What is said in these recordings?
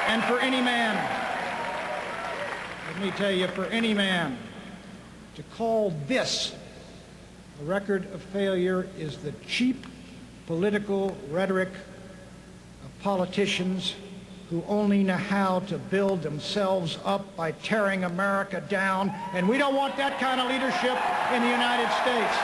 And for any man, let me tell you, for any man to call this a record of failure is the cheap political rhetoric of politicians who only know how to build themselves up by tearing America down. And we don't want that kind of leadership in the United States.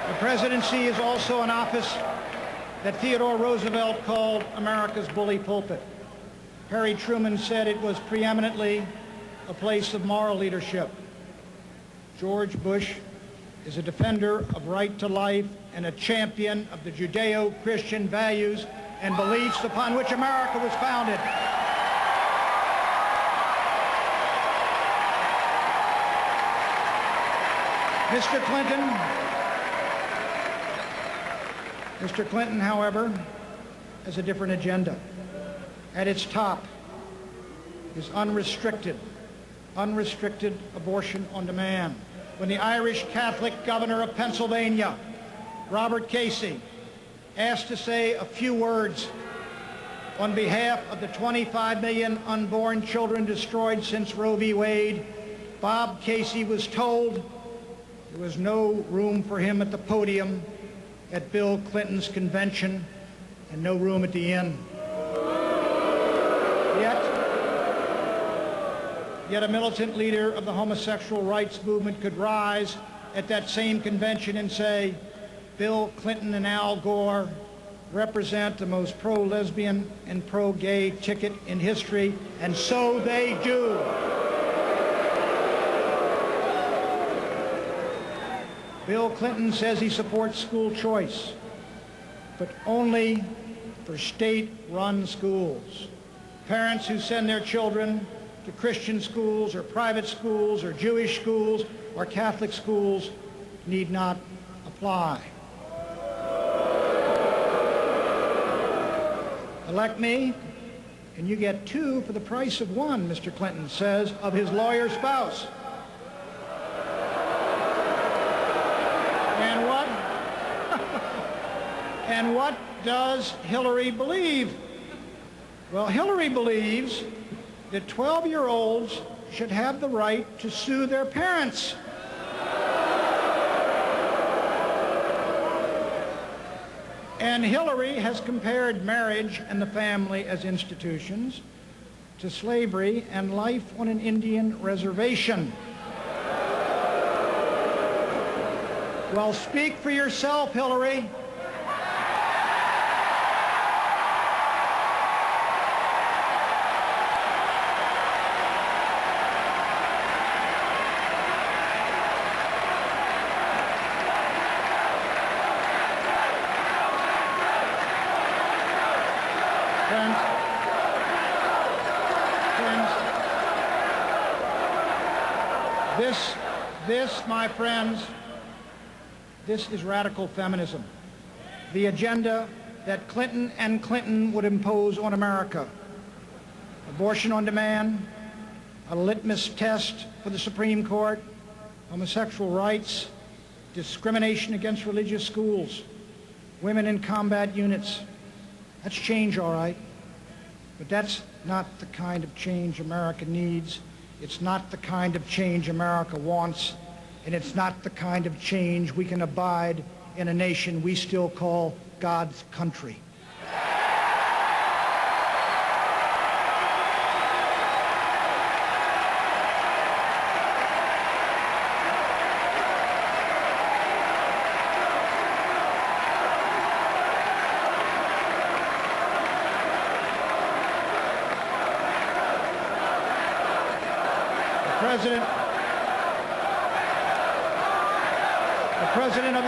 The presidency is also an office that Theodore Roosevelt called America's bully pulpit. Harry Truman said it was preeminently a place of moral leadership. George Bush is a defender of right to life and a champion of the Judeo-Christian values and beliefs upon which America was founded. Mr. Clinton, however, has a different agenda. At its top is unrestricted abortion on demand. When the Irish Catholic governor of Pennsylvania, Robert Casey, asked to say a few words on behalf of the 25 million unborn children destroyed since Roe v. Wade, Bob Casey was told there was no room for him at the podium at Bill Clinton's convention and no room at the inn. Yet a militant leader of the homosexual rights movement could rise at that same convention and say, Bill Clinton and Al Gore represent the most pro-lesbian and pro-gay ticket in history, and so they do. Bill Clinton says he supports school choice, but only for state-run schools. Parents who send their children to Christian schools or private schools or Jewish schools or Catholic schools need not apply. Elect me, and you get two for the price of one, Mr. Clinton says of his lawyer spouse. And what does Hillary believe? Well, Hillary believes that 12-year-olds should have the right to sue their parents. And Hillary has compared marriage and the family as institutions to slavery and life on an Indian reservation. Well, speak for yourself, Hillary. This, my friends, this is radical feminism, the agenda that Clinton and Clinton would impose on America. Abortion on demand, a litmus test for the Supreme Court, homosexual rights, discrimination against religious schools, women in combat units. That's change, all right, but that's not the kind of change America needs. It's not the kind of change America wants, and it's not the kind of change we can abide in a nation we still call God's country. The President of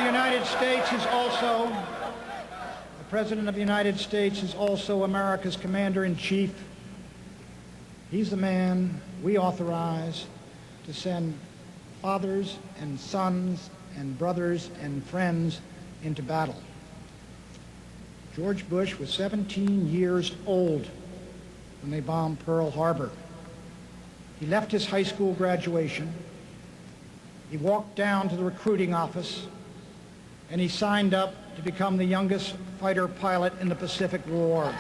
the United States is also America's Commander-in-Chief. He's the man we authorize to send fathers and sons and brothers and friends into battle. George Bush was 17 years old when they bombed Pearl Harbor. He left his high school graduation. He walked down to the recruiting office and he signed up to become the youngest fighter pilot in the Pacific War.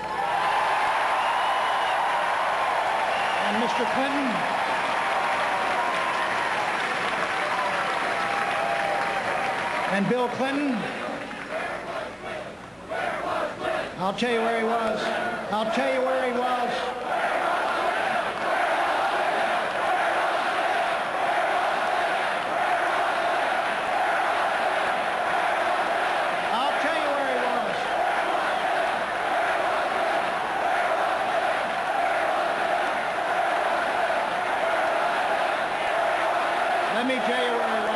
And Mr. Clinton, and Bill Clinton, I'll tell you where he was. I'll tell you where he was. I'll tell you where he was. Let me tell you where he was.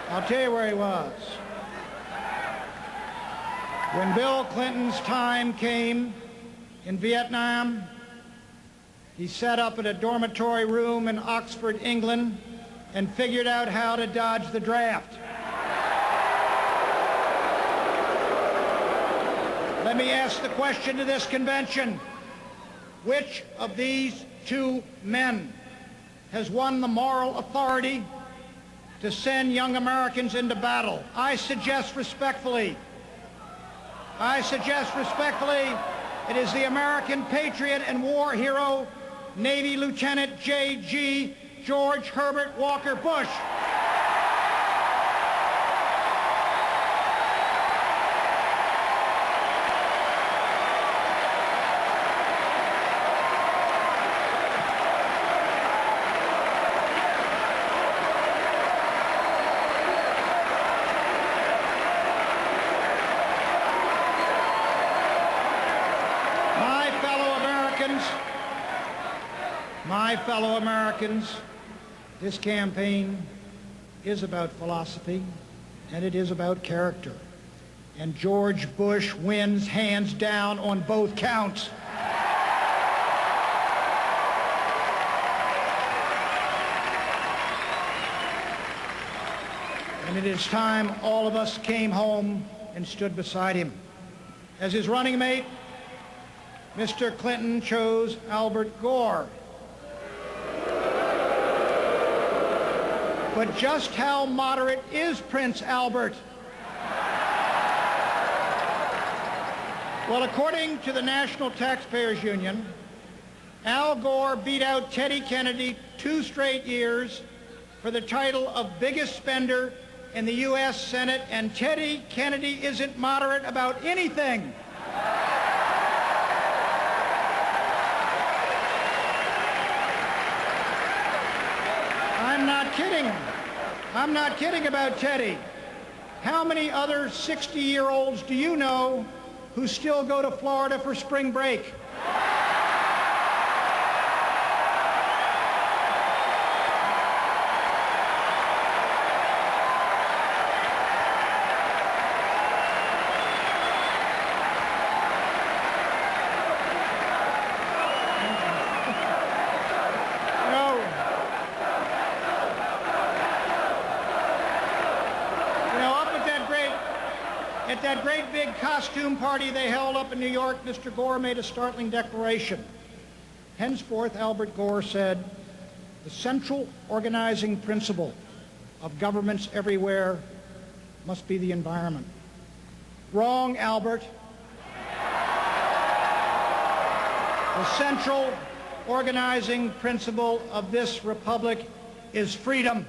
I'll tell you where he was. When Bill Clinton's time came in Vietnam, he sat up in a dormitory room in Oxford, England, and figured out how to dodge the draft. Let me ask the question to this convention. Which of these two men has won the moral authority to send young Americans into battle? I suggest respectfully, it is the American patriot and war hero, Navy Lieutenant J.G. George Herbert Walker Bush. My fellow Americans, this campaign is about philosophy, and it is about character. And George Bush wins hands down on both counts. And it is time all of us came home and stood beside him. As his running mate, Mr. Clinton chose Albert Gore. But just how moderate is Prince Albert? Well, according to the National Taxpayers Union, Al Gore beat out Teddy Kennedy 2 straight years for the title of biggest spender in the U.S. Senate, and Teddy Kennedy isn't moderate about anything. I'm not kidding. I'm not kidding about Teddy. How many other 60-year-olds do you know who still go to Florida for spring break? At that great big costume party they held up in New York, Mr. Gore made a startling declaration. Henceforth, Albert Gore said, the central organizing principle of governments everywhere must be the environment. Wrong, Albert. The central organizing principle of this republic is freedom.